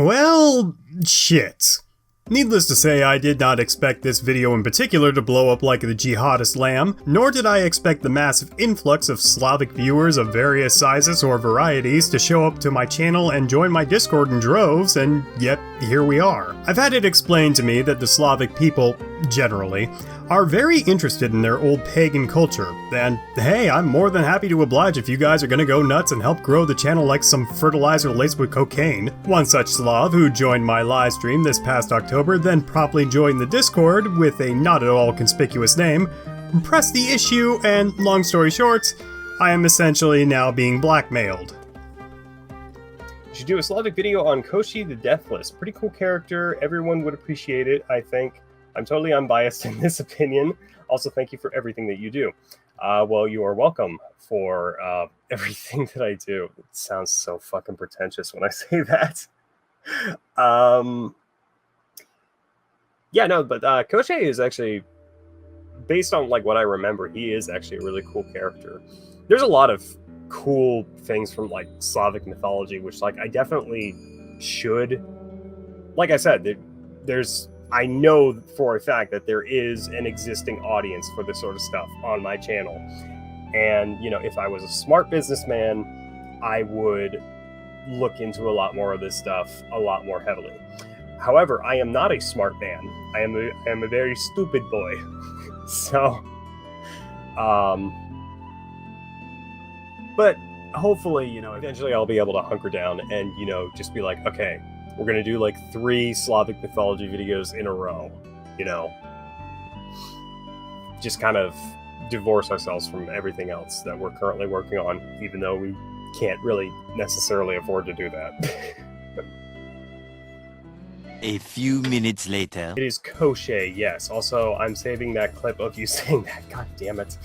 Well, shit. Needless to say, I did not expect this video in particular to blow up like the jihadist lamb, nor did I expect the massive influx of Slavic viewers of various sizes or varieties to show up to my channel and join my Discord in droves, and yet here we are. I've had it explained to me that the Slavic people, generally, are very interested in their old pagan culture, and hey, I'm more than happy to oblige if you guys are gonna go nuts and help grow the channel like some fertilizer laced with cocaine. One such Slav who joined my livestream this past October then promptly joined the Discord with a not at all conspicuous name, pressed the issue, and long story short, I am essentially now being blackmailed. You should do a Slavic video on Koshi the Deathless. Pretty cool character, everyone would appreciate it, I think. I'm totally unbiased in this opinion. Also, thank you for everything that you do. Well, you are welcome for everything that I do. It sounds so fucking pretentious when I say that. Yeah, no, but Koshi is actually, based on like what I remember, he is actually a really cool character. There's a lot of cool things from like Slavic mythology, which like I definitely should. Like I said, I know for a fact that there is an existing audience for this sort of stuff on my channel. And, you know, if I was a smart businessman, I would look into a lot more of this stuff a lot more heavily. However, I am not a smart man. I am a very stupid boy. So, but hopefully, you know, eventually I'll be able to hunker down and, you know, just be like, okay, we're going to do like 3 Slavic mythology videos in a row, you know, just kind of divorce ourselves from everything else that we're currently working on, even though we can't really necessarily afford to do that. A few minutes later. It is Koshi, yes. Also, I'm saving that clip of you saying that. God damn it.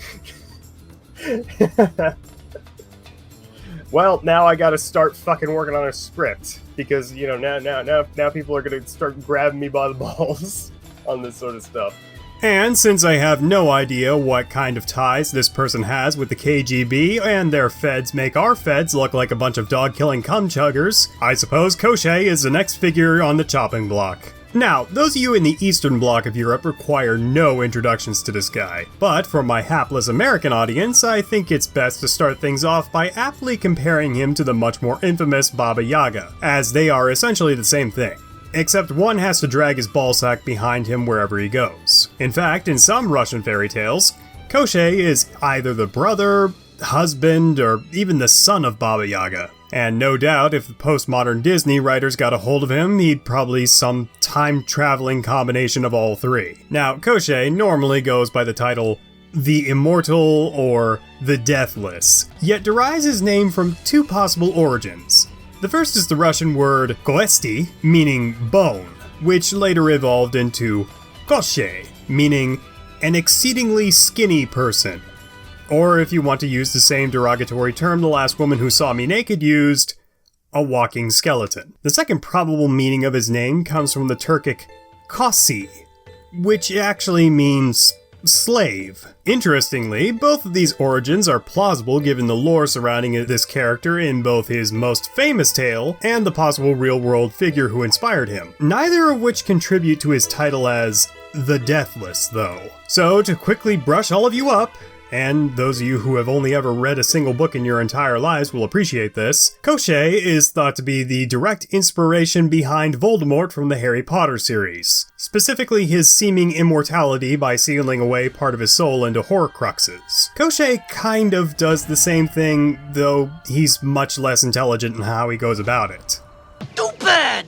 Well, now I gotta start fucking working on a script. Because, you know, now people are gonna start grabbing me by the balls on this sort of stuff. And since I have no idea what kind of ties this person has with the KGB and their feds make our feds look like a bunch of dog-killing cum-chuggers, I suppose Koshi is the next figure on the chopping block. Now, those of you in the Eastern Bloc of Europe require no introductions to this guy, but for my hapless American audience, I think it's best to start things off by aptly comparing him to the much more infamous Baba Yaga, as they are essentially the same thing. Except one has to drag his ballsack behind him wherever he goes. In fact, in some Russian fairy tales, Koshi is either the brother, husband, or even the son of Baba Yaga. And no doubt, if the postmodern Disney writers got a hold of him, he'd probably some time-traveling combination of all 3. Now, Koshi normally goes by the title The Immortal or The Deathless, yet derives his name from 2 possible origins. The first is the Russian word kosti, meaning bone, which later evolved into koshi, meaning an exceedingly skinny person. Or if you want to use the same derogatory term the last woman who saw me naked used, a walking skeleton. The second probable meaning of his name comes from the Turkic kosi, which actually means slave. Interestingly, both of these origins are plausible given the lore surrounding this character in both his most famous tale and the possible real-world figure who inspired him. Neither of which contribute to his title as the Deathless, though. So, to quickly brush all of you up, and those of you who have only ever read a single book in your entire lives will appreciate this, Koshi is thought to be the direct inspiration behind Voldemort from the Harry Potter series. Specifically his seeming immortality by sealing away part of his soul into Horcruxes. Koshi kind of does the same thing, though he's much less intelligent in how he goes about it. Stupid!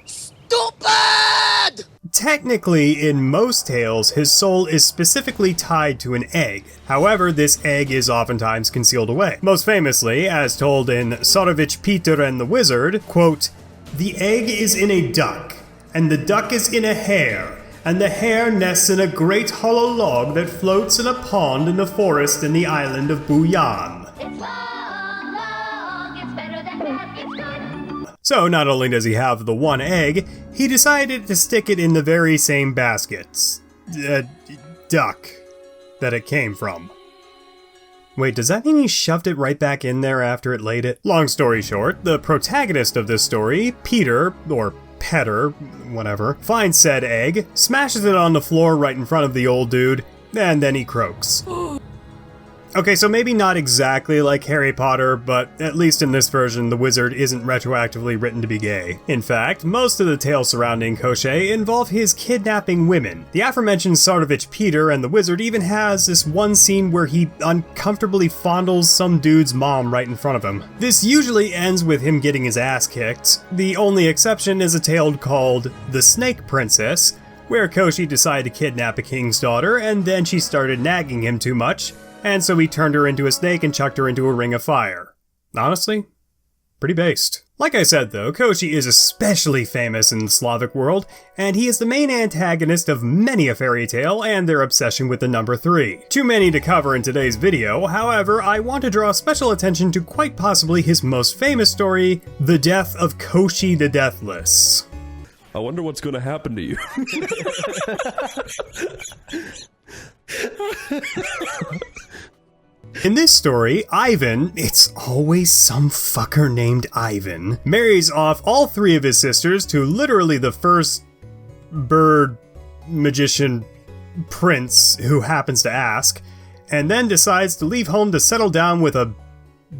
Stupid! Technically, in most tales, his soul is specifically tied to an egg. However, this egg is oftentimes concealed away. Most famously, as told in Tsarevich Peter and the Wizard, quote, "The egg is in a duck, and the duck is in a hare, and the hare nests in a great hollow log that floats in a pond in the forest in the island of Buyan." It's long, it's better than that, it's good. So not only does he have the one egg, he decided to stick it in the very same baskets, duck, that it came from. Wait, does that mean he shoved it right back in there after it laid it? Long story short, the protagonist of this story, Peter, or Petter, whatever, finds said egg, smashes it on the floor right in front of the old dude, and then he croaks. Okay, so maybe not exactly like Harry Potter, but at least in this version, the wizard isn't retroactively written to be gay. In fact, most of the tales surrounding Koschei involve his kidnapping women. The aforementioned Tsarevich Peter and the wizard even has this one scene where he uncomfortably fondles some dude's mom right in front of him. This usually ends with him getting his ass kicked. The only exception is a tale called The Snake Princess, where Koschei decided to kidnap a king's daughter and then she started nagging him too much, and so he turned her into a snake and chucked her into a ring of fire. Honestly, pretty based. Like I said though, Koschei is especially famous in the Slavic world, and he is the main antagonist of many a fairy tale and their obsession with the number 3. Too many to cover in today's video, however, I want to draw special attention to quite possibly his most famous story, The Death of Koschei the Deathless. I wonder what's going to happen to you. In this story, Ivan, it's always some fucker named Ivan, marries off all 3 of his sisters to literally the first bird magician prince who happens to ask, and then decides to leave home to settle down with a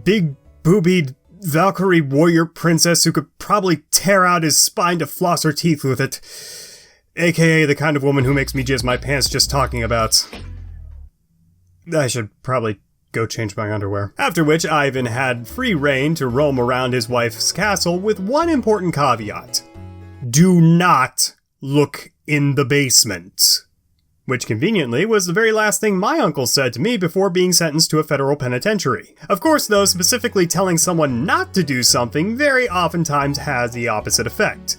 big boobied Valkyrie warrior princess who could probably tear out his spine to floss her teeth with it, aka the kind of woman who makes me jizz my pants just talking about. I should probably go change my underwear. After which, Ivan had free reign to roam around his wife's castle with one important caveat. Do not look in the basement. Which conveniently was the very last thing my uncle said to me before being sentenced to a federal penitentiary. Of course though, specifically telling someone not to do something very oftentimes has the opposite effect.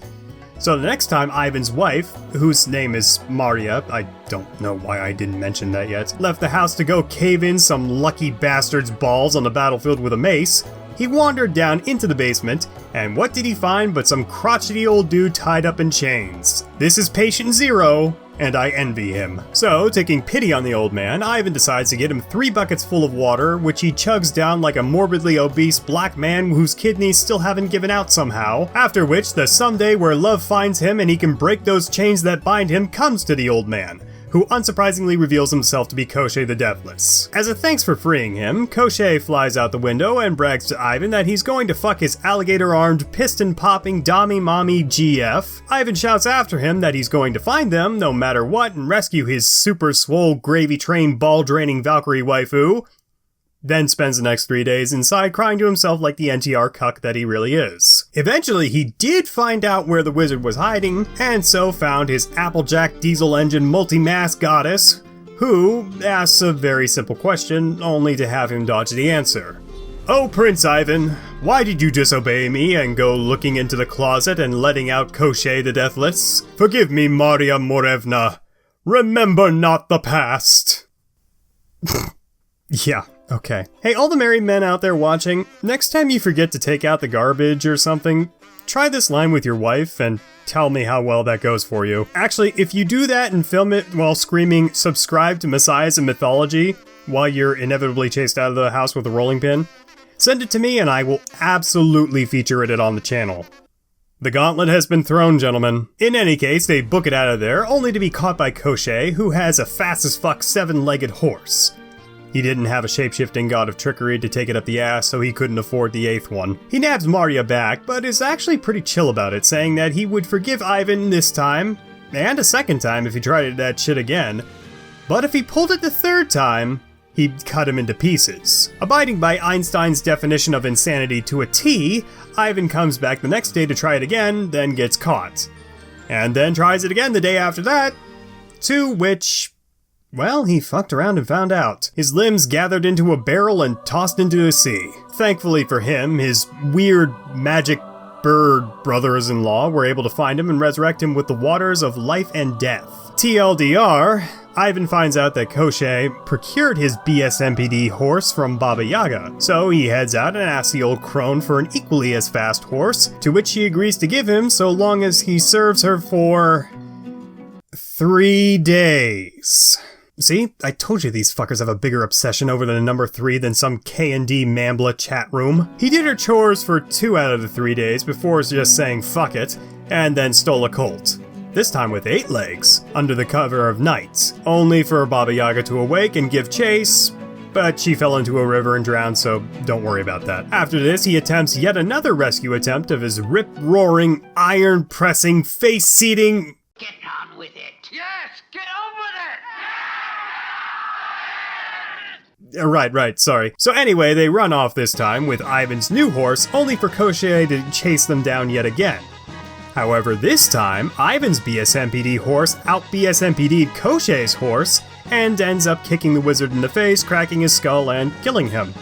So the next time Ivan's wife, whose name is Maria, I don't know why I didn't mention that yet, left the house to go cave in some lucky bastard's balls on the battlefield with a mace, he wandered down into the basement, and what did he find but some crotchety old dude tied up in chains? This is patient 0, and I envy him. So, taking pity on the old man, Ivan decides to get him 3 buckets full of water, which he chugs down like a morbidly obese black man whose kidneys still haven't given out somehow, after which the someday where love finds him and he can break those chains that bind him comes to the old man, who unsurprisingly reveals himself to be Koschei the Deathless. As a thanks for freeing him, Koschei flies out the window and brags to Ivan that he's going to fuck his alligator-armed, piston-popping, dommy-mommy GF. Ivan shouts after him that he's going to find them, no matter what, and rescue his super-swole, gravy-train, ball-draining Valkyrie waifu, then spends the next 3 days inside crying to himself like the NTR cuck that he really is. Eventually, he did find out where the wizard was hiding, and so found his Applejack diesel engine multi-mass goddess, who asks a very simple question, only to have him dodge the answer. Oh, Prince Ivan, why did you disobey me and go looking into the closet and letting out Koschei the Deathless? Forgive me, Maria Morevna. Remember not the past. Yeah. Okay. Hey, all the married men out there watching, next time you forget to take out the garbage or something, try this line with your wife and tell me how well that goes for you. Actually, if you do that and film it while screaming, "Subscribe to Messiahs and Mythology," while you're inevitably chased out of the house with a rolling pin, send it to me and I will absolutely feature it on the channel. The gauntlet has been thrown, gentlemen. In any case, they book it out of there, only to be caught by Koschei, who has a fast-as-fuck 7-legged horse. He didn't have a shape-shifting god of trickery to take it up the ass, so he couldn't afford the 8th one. He nabs Maria back, but is actually pretty chill about it, saying that he would forgive Ivan this time, and a second time if he tried that shit again, but if he pulled it the 3rd time, he'd cut him into pieces. Abiding by Einstein's definition of insanity to a T, Ivan comes back the next day to try it again, then gets caught. And then tries it again the day after that, to which, well, he fucked around and found out. His limbs gathered into a barrel and tossed into the sea. Thankfully for him, his weird magic bird brothers-in-law were able to find him and resurrect him with the waters of life and death. TLDR, Ivan finds out that Koschei procured his BSMPD horse from Baba Yaga, so he heads out and asks the old crone for an equally as fast horse, to which she agrees to give him so long as he serves her for 3 days. See? I told you these fuckers have a bigger obsession over the number 3 than some K&D Mambla chat room. He did her chores for 2 out of the 3 days before just saying fuck it, and then stole a colt. This time with 8 legs, under the cover of night, only for Baba Yaga to awake and give chase, but she fell into a river and drowned, so don't worry about that. After this, he attempts yet another rescue attempt of his rip-roaring, iron-pressing, face-seating... Get on with it. Yes, get on with it. Right, sorry. So anyway, they run off this time with Ivan's new horse, only for Koshei to chase them down yet again. However, this time, Ivan's BSMPD horse out-BSMPD'd Koshei's horse, and ends up kicking the wizard in the face, cracking his skull, and killing him.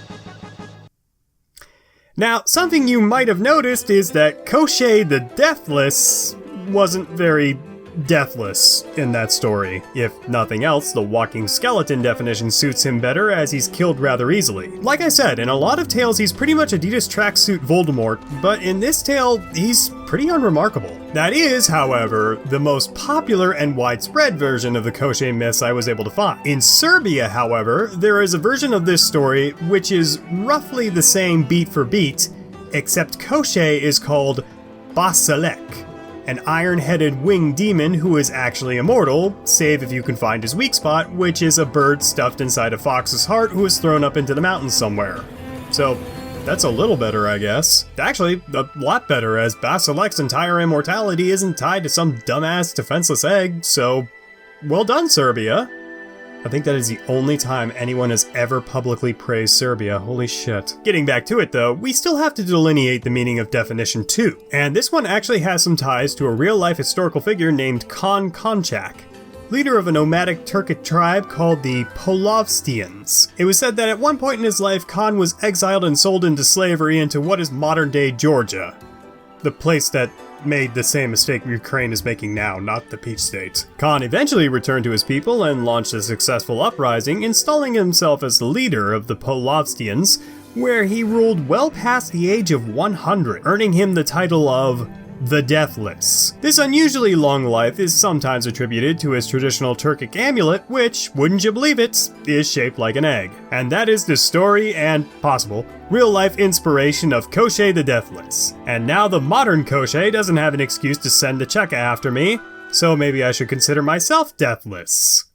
Now, something you might have noticed is that Koshei the Deathless wasn't very deathless in that story. If nothing else, the walking skeleton definition suits him better as he's killed rather easily. Like I said, in a lot of tales he's pretty much Adidas tracksuit Voldemort, but in this tale, he's pretty unremarkable. That is, however, the most popular and widespread version of the Koshei myths I was able to find. In Serbia, however, there is a version of this story which is roughly the same beat for beat, except Koshei is called Basilek, an iron-headed winged demon who is actually immortal, save if you can find his weak spot, which is a bird stuffed inside a fox's heart who is thrown up into the mountains somewhere. So, that's a little better, I guess. Actually, a lot better, as Basilek's entire immortality isn't tied to some dumbass defenseless egg, so well done, Serbia. I think that is the only time anyone has ever publicly praised Serbia, holy shit. Getting back to it though, we still have to delineate the meaning of definition 2, and this one actually has some ties to a real-life historical figure named Khan Konchak, leader of a nomadic Turkic tribe called the Polovstians. It was said that at one point in his life, Khan was exiled and sold into slavery into what is modern-day Georgia, the place that made the same mistake Ukraine is making now, not the Peach State. Khan eventually returned to his people and launched a successful uprising, installing himself as the leader of the Polovstians, where he ruled well past the age of 100, earning him the title of the Deathless. This unusually long life is sometimes attributed to his traditional Turkic amulet, which, wouldn't you believe it, is shaped like an egg. And that is the story and possible real-life inspiration of Koshei the Deathless. And now the modern Koshei doesn't have an excuse to send the Cheka after me, so maybe I should consider myself deathless.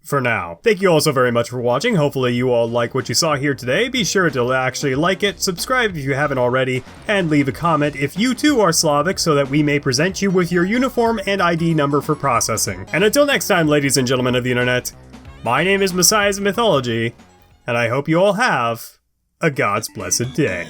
For now. Thank you all so very much for watching. Hopefully you all like what you saw here today. Be sure to actually like it, subscribe if you haven't already, and leave a comment if you too are Slavic so that we may present you with your uniform and ID number for processing. And until next time, ladies and gentlemen of the internet, my name is Messiah's Mythology, and I hope you all have a God's blessed day.